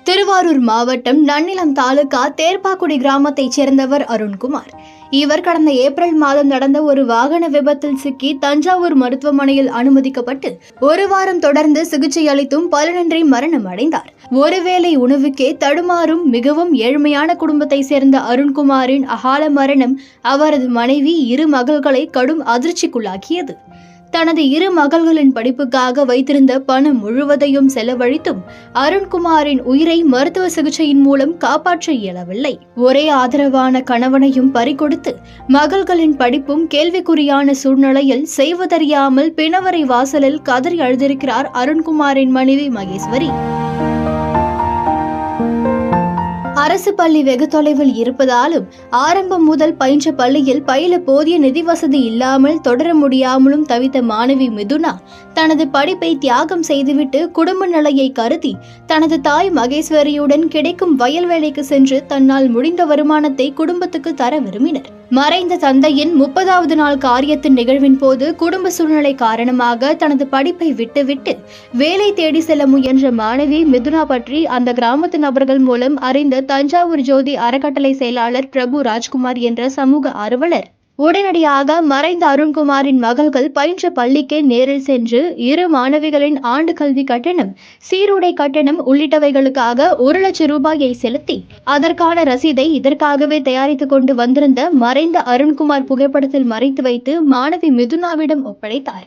திருவாரூர் மாவட்டம் நன்னிலம் தாலுகா தேர்ப்பாக்குடி கிராமத்தைச் சேர்ந்தவர் அருண்குமார். இவர் கடந்த ஏப்ரல் மாதம் நடந்த ஒரு வாகன விபத்தில் சிக்கி தஞ்சாவூர் மருத்துவமனையில் அனுமதிக்கப்பட்டு ஒரு வாரம் தொடர்ந்து சிகிச்சை அளித்தும் பலனின்றி மரணம் அடைந்தார். ஒருவேளை உணவுக்கே தடுமாறும் மிகவும் ஏழ்மையான குடும்பத்தை சேர்ந்த அருண்குமாரின் அகால மரணம் அவரது மனைவி, இரு மகள்களை கடும் அதிர்ச்சிக்குள்ளாக்கியது. தனது இரு மகள்களின் படிப்புக்காக வைத்திருந்த பணம் முழுவதையும் செலவழித்தும் அருண்குமாரின் உயிரை மருத்துவ சிகிச்சையின் மூலம் காப்பாற்ற இயலவில்லை. ஒரே ஆதரவான கணவனையும் பறிகொடுத்து மகள்களின் படிப்பும் கேள்விக்குறியான சூழ்நிலையில் செய்வதறியாமல் பிணவரை வாசலில் கதறி அழுதிருக்கிறார் அருண்குமாரின் மனைவி மகேஸ்வரி. அரசு பள்ளி வெகு தொலைவில் இருப்பதாலும் ஆரம்பம் முதல் பயின்ற பள்ளியில் பயில போதிய நிதி வசதி இல்லாமல் தொடர முடியாமலும் தவித்த மாணவி மிதுனா தனது படிப்பை தியாகம் செய்துவிட்டு குடும்ப நிலையை கருதி தனது தாய் மகேஸ்வரியுடன் கிடைக்கும் வயல் வேலைக்கு சென்று தன்னால் முடிந்த வருமானத்தை குடும்பத்துக்கு தர விரும்பினர். மறைந்த தந்தையின் 30வது நாள் காரியத்தின் நிகழ்வின் போது குடும்ப சூழ்நிலை காரணமாக தனது படிப்பை விட்டுவிட்டு வேலை தேடி செல்ல முயன்ற மாணவி மிதுனா பற்றி அந்த கிராமத்து நபர்கள் மூலம் அறிந்த தஞ்சாவூர் ஜோதி அறக்கட்டளை செயலாளர் பிரபு ராஜ்குமார் என்ற சமூக ஆர்வலர் உடனடியாக மறைந்த அருண்குமாரின் மகள்கள் பயின்ற பள்ளிக்கே நேரில் சென்று இரு மாணவிகளின் ஆண்டு கல்வி கட்டணம், சீருடை கட்டணம் உள்ளிட்டவைகளுக்காக 1 லட்சம் ரூபாயை செலுத்தி அதற்கான ரசீதை இதற்காகவே தயாரித்துக் கொண்டு வந்திருந்த மறைந்த அருண்குமார் புகைப்படத்தில் மறைத்து வைத்து மாணவி மிதுனாவிடம் ஒப்படைத்தார்.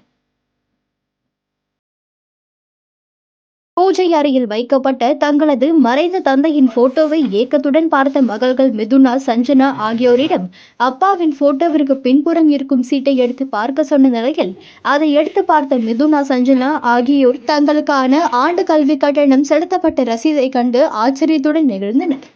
பூஜை அறையில் வைக்கப்பட்ட தங்களது மறைந்த தந்தையின் போட்டோவை ஏக்கத்துடன் பார்த்த மகள்கள் மிதுனா, சஞ்சனா ஆகியோரிடம் அப்பாவின் போட்டோவிற்கு பின்புறம் இருக்கும் சீட்டை எடுத்து பார்க்க சொன்ன நிலையில் அதை எடுத்து பார்த்த மிதுனா, சஞ்சனா ஆகியோர் தங்களுக்கான ஆண்டு கல்வி கட்டணம் செலுத்தப்பட்ட ரசீதை கண்டு ஆச்சரியத்துடன் நெகிழ்ந்தனர்.